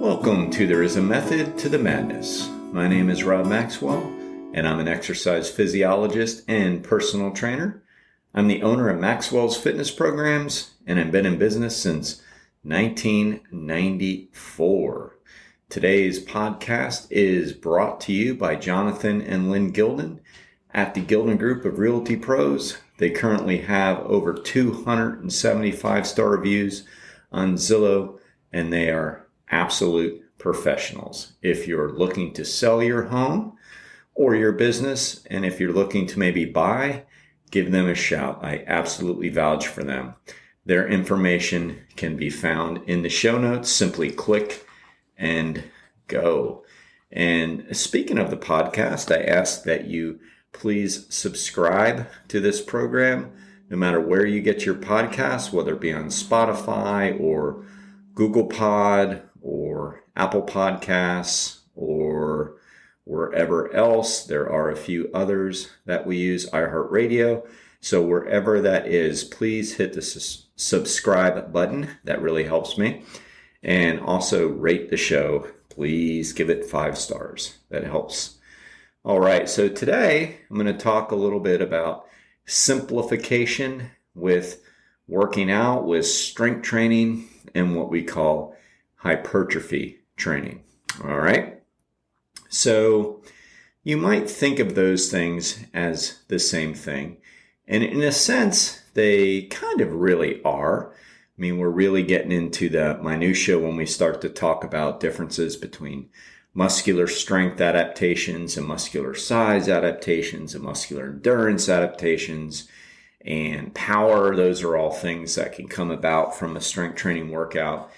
Welcome to There Is a Method to the Madness. My name is Rob Maxwell, and I'm an exercise physiologist and personal trainer. I'm the owner of Maxwell's Fitness Programs, and I've been in business since 1994. Today's podcast is brought to you by Jonathan and Lyn Gildon at the Gildon Group of Realty Pros. They currently have over 275 star reviews on Zillow, and they are absolute professionals. If you're looking to sell your home or your business, and if you're looking to maybe buy, give them a shout. I absolutely vouch for them. Their information can be found in the show notes. Simply click and go. And speaking of the podcast, I ask that you please subscribe to this program, no matter where you get your podcasts, whether it be on Spotify or Google Pod or Apple Podcasts or wherever else. There are a few others that we use, iHeartRadio. So wherever that is, please hit the subscribe button. That really helps me. And also rate the show. Please give it 5 stars. That helps. All right, so today I'm going to talk a little bit about simplification with working out, with strength training, and what we call hypertrophy training. All right, so you might think of those things as the same thing. And in a sense, they kind of really are. I mean, we're really getting into the minutia when we start to talk about differences between muscular strength adaptations and muscular size adaptations and muscular endurance adaptations and power. Those are all things that can come about from a strength training workout.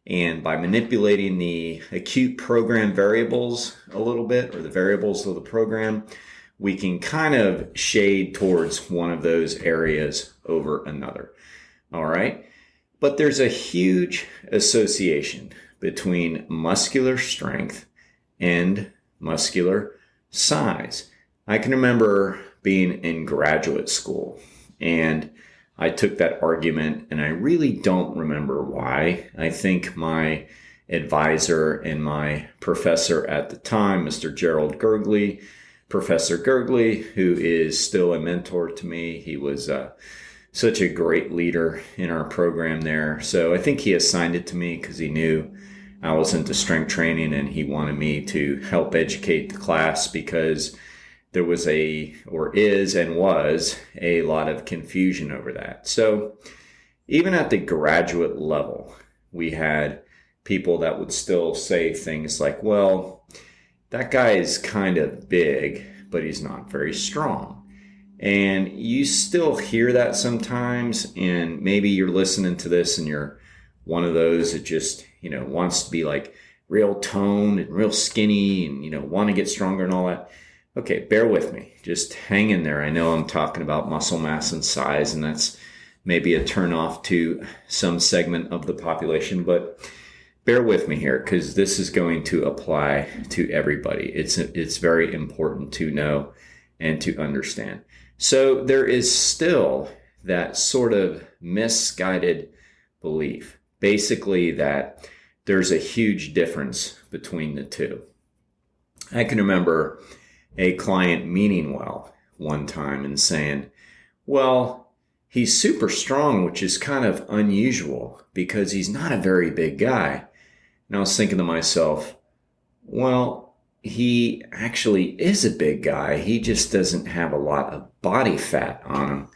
And by manipulating the acute program variables a little bit, or the variables of the program, we can kind of shade towards one of those areas over another. All right. But there's a huge association between muscular strength and muscular size. I can remember being in graduate school, and I took that argument, and I really don't remember why. I think my advisor and my professor at the time, Mr. Gerald Gergley, Professor Gergley, who is still a mentor to me. He was such a great leader in our program there. So I think he assigned it to me because he knew I was into strength training, and he wanted me to help educate the class because there was was a lot of confusion over that. So even at the graduate level, we had people that would still say things like, well, that guy is kind of big, but he's not very strong. And you still hear that sometimes, and maybe you're listening to this and you're one of those that just, wants to be like real toned and real skinny and, want to get stronger and all that. Okay, bear with me. Just hang in there. I know I'm talking about muscle mass and size, and that's maybe a turnoff to some segment of the population, but bear with me here because this is going to apply to everybody. It's very important to know and to understand. So there is still that sort of misguided belief, basically that there's a huge difference between the two. I can remember a client meaning well one time and saying, well, he's super strong, which is kind of unusual because he's not a very big guy. And I was thinking to myself, well, he actually is a big guy. He just doesn't have a lot of body fat on him,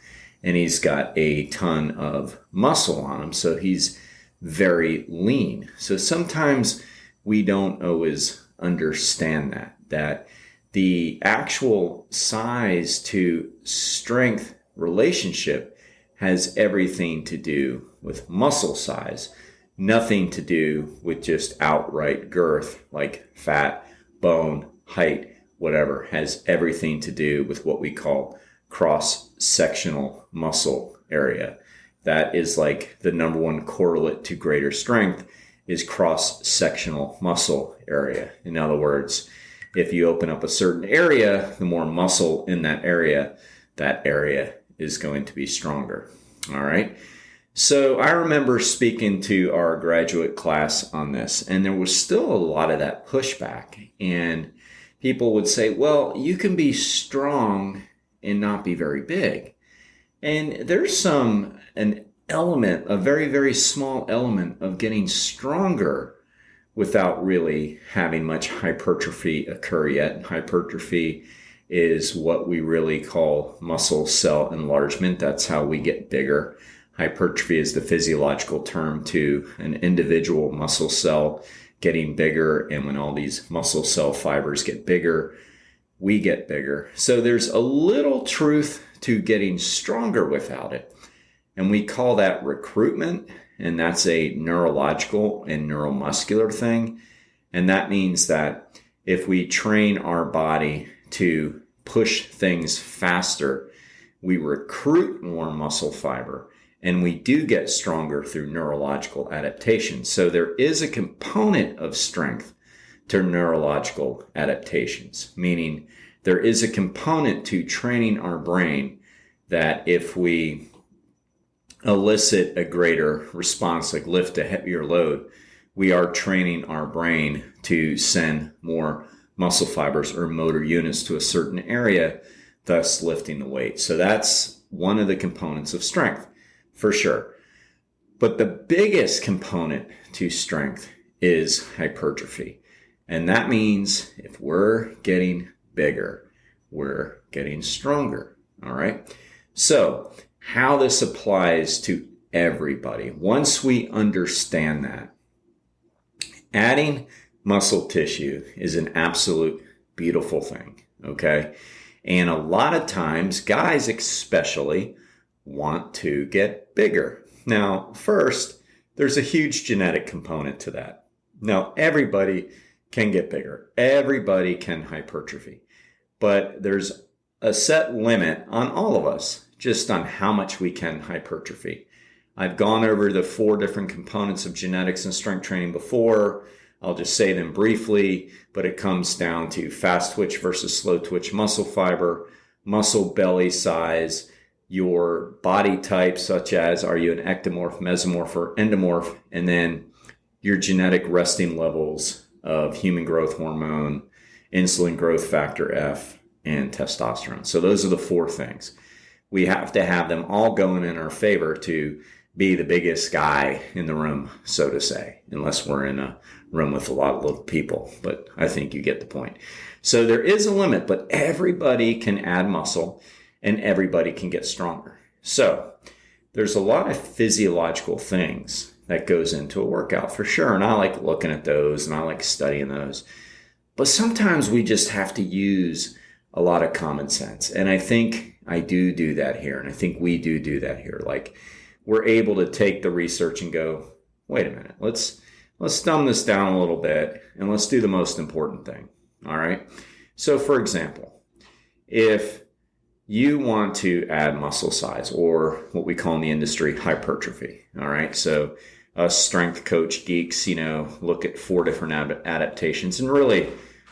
and he's got a ton of muscle on him. So he's very lean. So sometimes we don't always understand that the actual size to strength relationship has everything to do with muscle size, nothing to do with just outright girth, like fat, bone, height, whatever. Has everything to do with what we call cross-sectional muscle area. That is like the number one correlate to greater strength is cross-sectional muscle area. In other words, if you open up a certain area, the more muscle in that area is going to be stronger. All right. So I remember speaking to our graduate class on this, and there was still a lot of that pushback. And people would say, well, you can be strong and not be very big. And there's an element, a very, very small element of getting stronger without really having much hypertrophy occur yet. And hypertrophy is what we really call muscle cell enlargement. That's how we get bigger. Hypertrophy is the physiological term to an individual muscle cell getting bigger. And when all these muscle cell fibers get bigger, we get bigger. So there's a little truth to getting stronger without it. And we call that recruitment. And that's a neurological and neuromuscular thing. And that means that if we train our body to push things faster, we recruit more muscle fiber. And we do get stronger through neurological adaptation. So there is a component of strength to neurological adaptations, meaning there is a component to training our brain that if we elicit a greater response, like lift a heavier load, we are training our brain to send more muscle fibers or motor units to a certain area, thus lifting the weight. So that's one of the components of strength. For sure. But the biggest component to strength is hypertrophy. And that means if we're getting bigger, we're getting stronger. All right. So how this applies to everybody. Once we understand that, adding muscle tissue is an absolute beautiful thing. Okay. And a lot of times, guys especially, want to get bigger. Now, first, there's a huge genetic component to that. Now, everybody can get bigger. Everybody can hypertrophy. But there's a set limit on all of us, just on how much we can hypertrophy. I've gone over the 4 different components of genetics and strength training before. I'll just say them briefly, but it comes down to fast twitch versus slow twitch muscle fiber, muscle belly size, your body type, such as are you an ectomorph, mesomorph, or endomorph, and then your genetic resting levels of human growth hormone, insulin growth factor F, and testosterone. So those are the 4 things. We have to have them all going in our favor to be the biggest guy in the room, so to say, unless we're in a room with a lot of little people. But I think you get the point. So there is a limit, but everybody can add muscle. And everybody can get stronger. So there's a lot of physiological things that goes into a workout for sure. And I like looking at those and I like studying those. But sometimes we just have to use a lot of common sense. And I think I do that here. And I think we do that here. Like we're able to take the research and go, wait a minute, let's dumb this down a little bit and let's do the most important thing. All right. So for example, if you want to add muscle size, or what we call in the industry hypertrophy. All right. So us strength coach geeks, look at 4 different adaptations and really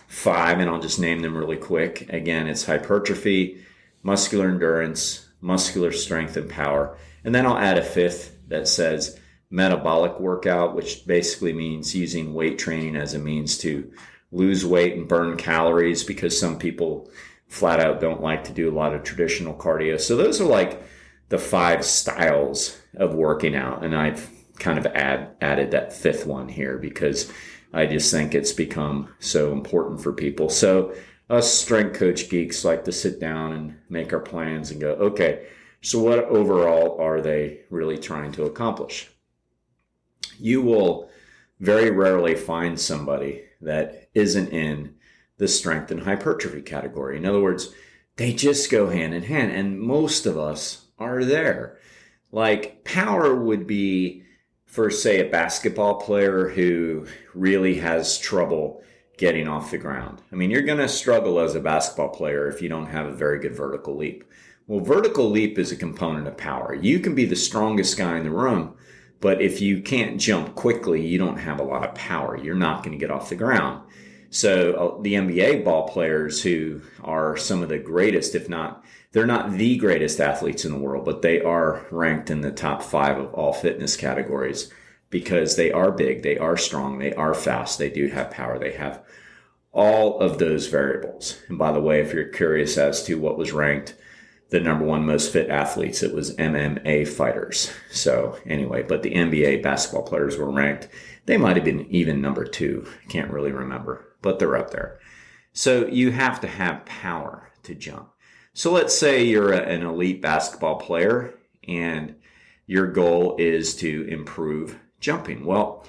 5, and I'll just name them really quick. Again, it's hypertrophy, muscular endurance, muscular strength and power. And then I'll add a 5th that says metabolic workout, which basically means using weight training as a means to lose weight and burn calories, because some people flat out don't like to do a lot of traditional cardio. So those are like the 5 styles of working out. And I've kind of added that 5th one here because I just think it's become so important for people. So us strength coach geeks like to sit down and make our plans and go, okay, so what overall are they really trying to accomplish? You will very rarely find somebody that isn't in the strength and hypertrophy category. In other words, they just go hand in hand, and most of us are there. Like power would be for, say, a basketball player who really has trouble getting off the ground. I mean, you're going to struggle as a basketball player if you don't have a very good vertical leap. Well, vertical leap is a component of power. You can be the strongest guy in the room, but if you can't jump quickly, you don't have a lot of power. You're not going to get off the ground. So the NBA ball players, who are some of the greatest, if not, they're not the greatest athletes in the world, but they are ranked in the top 5 of all fitness categories because they are big, they are strong, they are fast, they do have power, they have all of those variables. And by the way, if you're curious as to what was ranked the number 1 most fit athletes, it was MMA fighters. So anyway, but the NBA basketball players were ranked. They might have been even number 2. I can't really remember, but they're up there. So you have to have power to jump. So let's say you're an elite basketball player and your goal is to improve jumping. Well,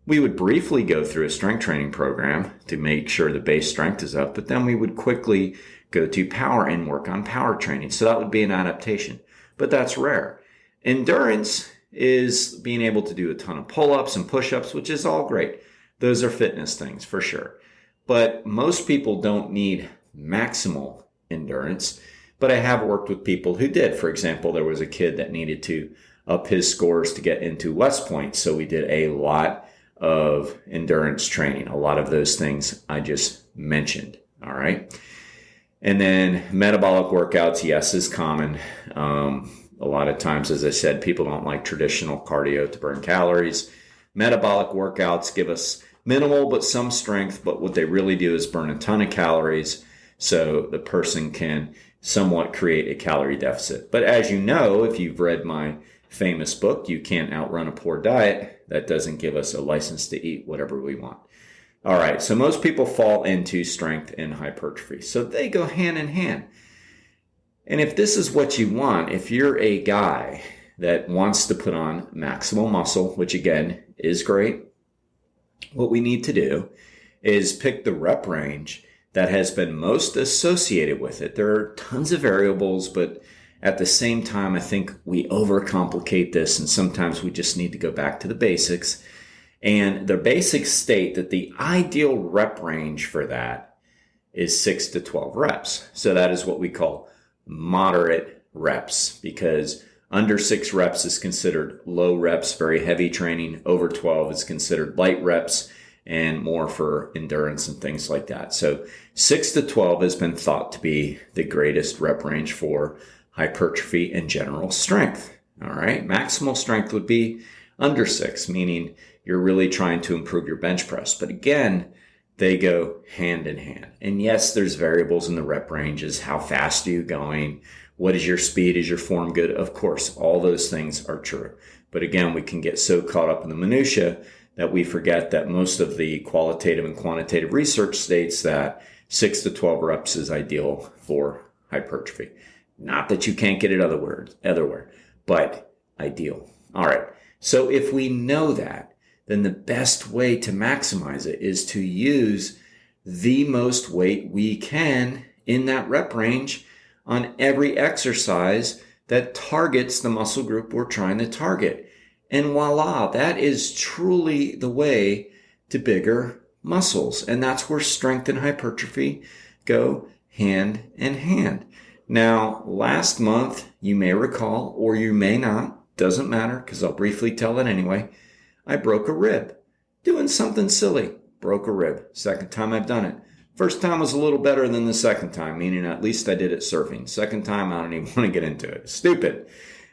we would briefly go through a strength training program to make sure the base strength is up, but then we would quickly go to power and work on power training. So that would be an adaptation, but that's rare. Endurance is being able to do a ton of pull-ups and push-ups, which is all great. Those are fitness things for sure. But most people don't need maximal endurance, but I have worked with people who did. For example, there was a kid that needed to up his scores to get into West Point, so we did a lot of endurance training, a lot of those things I just mentioned, all right? And then metabolic workouts, yes, is common. A lot of times, as I said, people don't like traditional cardio to burn calories. Metabolic workouts give us minimal but some strength, but what they really do is burn a ton of calories so the person can somewhat create a calorie deficit. But as you know, if you've read my famous book, You Can't Outrun a Poor Diet, that doesn't give us a license to eat whatever we want. All right, so most people fall into strength and hypertrophy. So they go hand in hand. And if this is what you want, if you're a guy that wants to put on maximal muscle, which again is great, what we need to do is pick the rep range that has been most associated with it. There are tons of variables, but at the same time, I think we overcomplicate this, and sometimes we just need to go back to the basics. And the basics state that the ideal rep range for that is 6 to 12 reps. So that is what we call moderate reps, because under 6 reps is considered low reps, very heavy training. Over 12 is considered light reps and more for endurance and things like that. So 6 to 12 has been thought to be the greatest rep range for hypertrophy and general strength. All right. Maximal strength would be under 6, meaning you're really trying to improve your bench press. But again, they go hand in hand. And yes, there's variables in the rep ranges. How fast are you going? What is your speed? Is your form good? Of course, all those things are true. But again, we can get so caught up in the minutia that we forget that most of the qualitative and quantitative research states that 6 to 12 reps is ideal for hypertrophy. Not that you can't get it otherwhere, but ideal. All right. So if we know that, then the best way to maximize it is to use the most weight we can in that rep range on every exercise that targets the muscle group we're trying to target. And voila, that is truly the way to bigger muscles. And that's where strength and hypertrophy go hand in hand. Now, last month, you may recall, or you may not, doesn't matter because I'll briefly tell it anyway, I broke a rib. Doing something silly, broke a rib. Second time I've done it. First time was a little better than the second time, meaning at least I did it surfing. Second time, I don't even want to get into it. Stupid.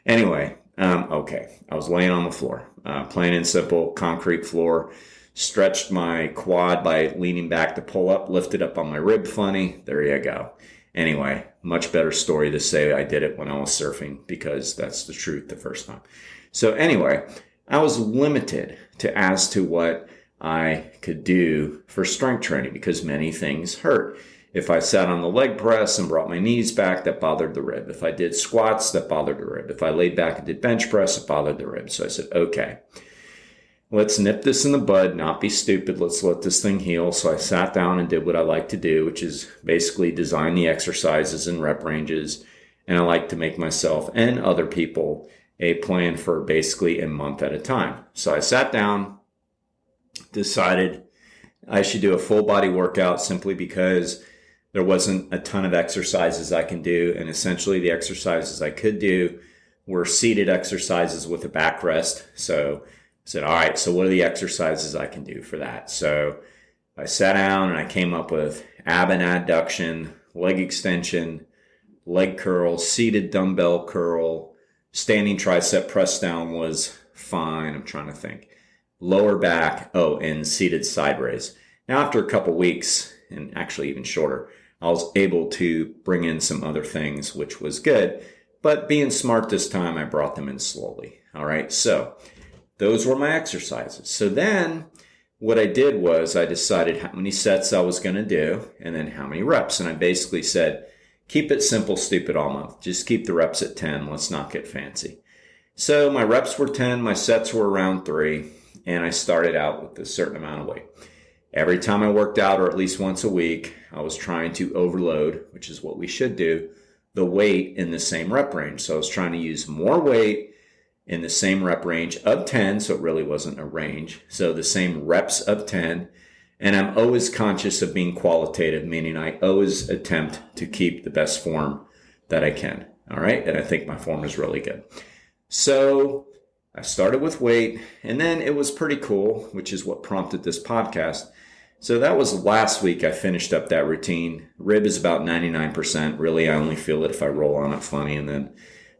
Anyway, okay. I was laying on the floor, plain and simple, concrete floor, stretched my quad by leaning back to pull up, lifted up on my rib funny. There you go. Anyway, much better story to say I did it when I was surfing because that's the truth the first time. So anyway, I was limited as to what I could do for strength training because many things hurt. If I sat on the leg press and brought my knees back, that bothered the rib. If I did squats, that bothered the rib. If I laid back and did bench press, it bothered the rib. So I said, okay, let's nip this in the bud, not be stupid. Let's let this thing heal. So I sat down and did what I like to do, which is basically design the exercises and rep ranges. And I like to make myself and other people a plan for basically a month at a time. So I sat down, decided I should do a full body workout simply because there wasn't a ton of exercises I can do. And essentially the exercises I could do were seated exercises with a backrest. So I said, all right, so what are the exercises I can do for that? So I sat down and I came up with ab and adduction, leg extension, leg curl, seated dumbbell curl, standing tricep press down was fine. I'm trying to think. Lower back, and seated side raise. Now, after a couple weeks, and actually even shorter, I was able to bring in some other things, which was good. But being smart this time, I brought them in slowly. All right, so those were my exercises. So then what I did was I decided how many sets I was going to do and then how many reps. And I basically said, keep it simple, stupid all month. Just keep the reps at 10. Let's not get fancy. So my reps were 10, my sets were around 3, and I started out with a certain amount of weight. Every time I worked out, or at least once a week, I was trying to overload, which is what we should do, the weight in the same rep range. So I was trying to use more weight in the same rep range of 10, so it really wasn't a range. So the same reps of 10, and I'm always conscious of being qualitative, meaning I always attempt to keep the best form that I can, all right? And I think my form is really good. So I started with weight, and then it was pretty cool, which is what prompted this podcast. So that was last week I finished up that routine. Rib is about 99%. Really, I only feel it if I roll on it funny, and then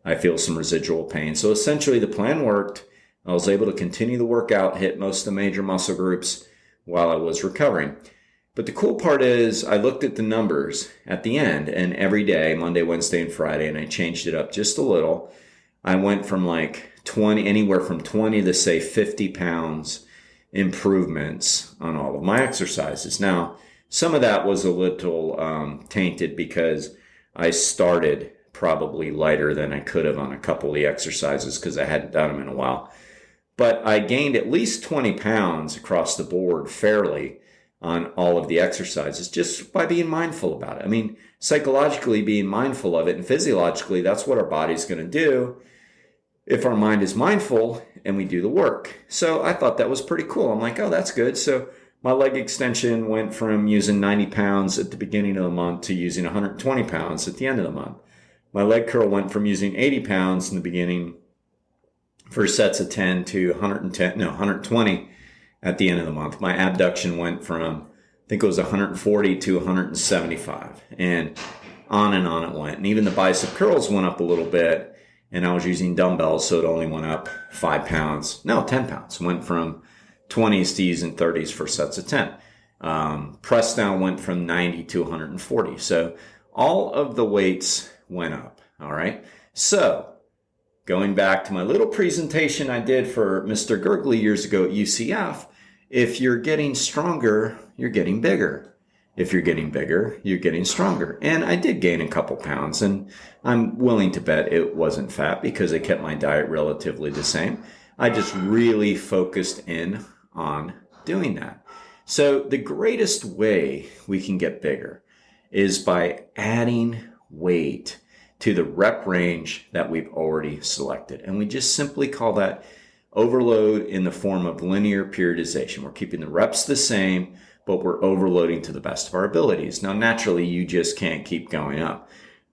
I feel some residual pain. So essentially the plan worked. I was able to continue the workout, hit most of the major muscle groups while I was recovering. But the cool part is I looked at the numbers at the end, and every day, Monday, Wednesday, and Friday, and I changed it up just a little. I went from like 20, anywhere from 20 to say 50 pounds improvements on all of my exercises. Now, some of that was a little tainted because I started probably lighter than I could have on a couple of the exercises because I hadn't done them in a while. But I gained at least 20 pounds across the board fairly on all of the exercises just by being mindful about it. I mean, psychologically being mindful of it, and physiologically, that's what our body's going to do if our mind is mindful and we do the work. So I thought that was pretty cool. I'm like, oh, that's good. So my leg extension went from using 90 pounds at the beginning of the month to using 120 pounds at the end of the month. My leg curl went from using 80 pounds in the beginning for sets of 10 to 120 at the end of the month. My abduction went from, I think it was 140 to 175, and on it went. And even the bicep curls went up a little bit. And I was using dumbbells, so it only went up 5 pounds. No, 10 pounds. Went from 20s to using 30s for sets of 10. Press down went from 90 to 140. So all of the weights went up, all right? So going back to my little presentation I did for Mr. Gurgley years ago at UCF, if you're getting stronger, you're getting bigger. If you're getting bigger, you're getting stronger. And I did gain a couple pounds, and I'm willing to bet it wasn't fat because I kept my diet relatively the same. I just really focused in on doing that. So the greatest way we can get bigger is by adding weight to the rep range that we've already selected. And we just simply call that overload in the form of linear periodization. We're keeping the reps the same, but we're overloading to the best of our abilities. Now, naturally, you just can't keep going up.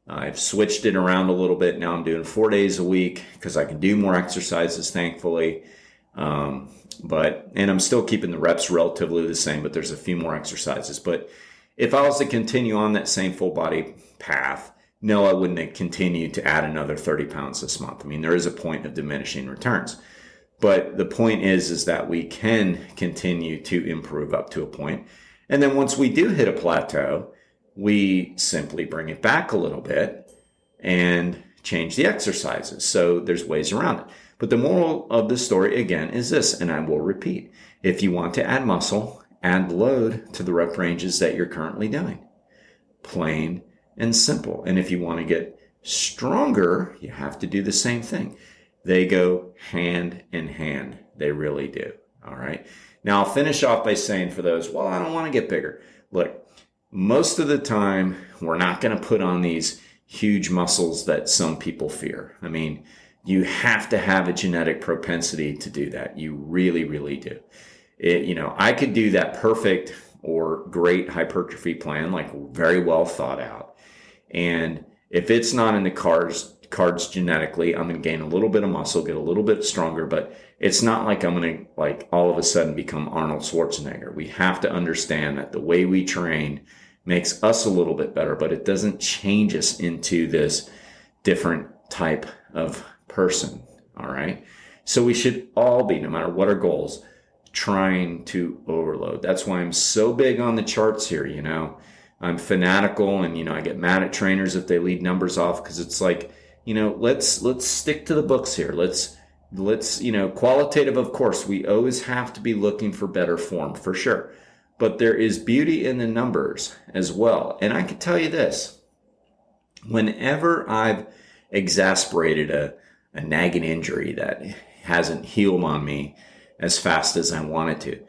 I've switched it around a little bit. Now I'm doing 4 days a week because I can do more exercises, thankfully. And I'm still keeping the reps relatively the same, but there's a few more exercises. But if I was to continue on that same full body path, no, I wouldn't continue to add another 30 pounds this month. I mean, there is a point of diminishing returns. But the point is that we can continue to improve up to a point. And then once we do hit a plateau, we simply bring it back a little bit and change the exercises. So there's ways around it. But the moral of the story, again, is this, and I will repeat. If you want to add muscle, add load to the rep ranges that you're currently doing. Plain and simple. And if you want to get stronger, you have to do the same thing. They go hand in hand. They really do. All right. Now I'll finish off by saying for those, well, I don't want to get bigger. Look, most of the time, we're not going to put on these huge muscles that some people fear. I mean, you have to have a genetic propensity to do that. You really, really do. I could do that perfect or great hypertrophy plan, like very well thought out. And if it's not in the cards cards genetically. I'm going to gain a little bit of muscle, get a little bit stronger, but it's not like I'm going to like all of a sudden become Arnold Schwarzenegger. We have to understand that the way we train makes us a little bit better, but it doesn't change us into this different type of person. All right. So we should all be, no matter what our goals, trying to overload. That's why I'm so big on the charts here. I'm fanatical, and I get mad at trainers if they lead numbers off, because it's like, let's stick to the books here. Let's qualitative, of course, we always have to be looking for better form, for sure. But there is beauty in the numbers as well. And I can tell you this, whenever I've exasperated a nagging injury that hasn't healed on me as fast as I wanted to,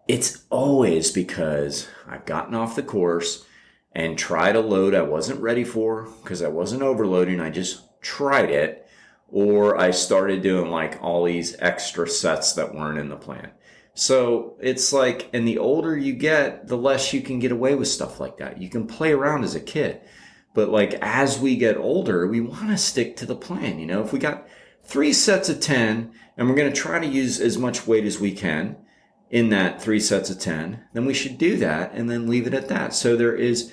it's always because I've gotten off the course and tried a load I wasn't ready for because I wasn't overloading. I just tried it, or I started doing like all these extra sets that weren't in the plan. So it's like, and the older you get, the less you can get away with stuff like that. You can play around as a kid, but like as we get older, we want to stick to the plan. If we got 3 sets of 10 and we're going to try to use as much weight as we can in that 3 sets of 10, then we should do that and then leave it at that. So there is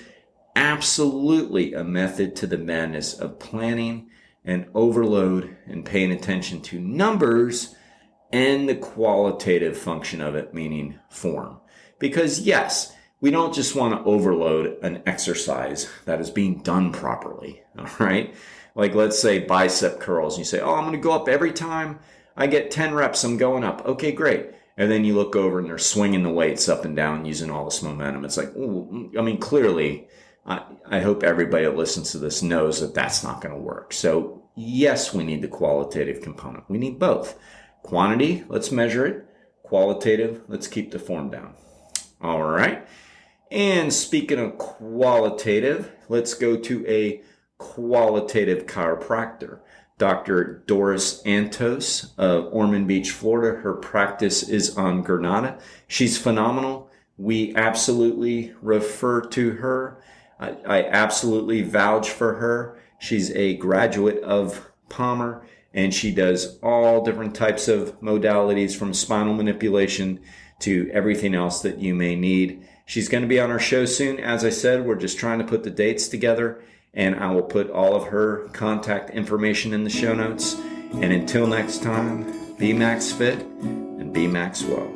absolutely a method to the madness of planning and overload and paying attention to numbers and the qualitative function of it, meaning form. Because yes, we don't just want to overload an exercise that is being done properly, all right? Like let's say bicep curls, and you say, oh, I'm going to go up every time I get 10 reps, I'm going up. Okay, great. And then you look over and they're swinging the weights up and down using all this momentum. It's like, ooh, clearly, I hope everybody that listens to this knows that that's not going to work. So yes, we need the qualitative component. We need both. Quantity, let's measure it. Qualitative, let's keep the form down. All right. And speaking of qualitative, let's go to a qualitative chiropractor. Dr. Doris Antos of Ormond Beach, Florida. Her practice is on Granada. She's phenomenal. We absolutely refer to her. I absolutely vouch for her. She's a graduate of Palmer, and she does all different types of modalities from spinal manipulation to everything else that you may need. She's going to be on our show soon. As I said, we're just trying to put the dates together, and I will put all of her contact information in the show notes. And until next time, be max fit and be max well.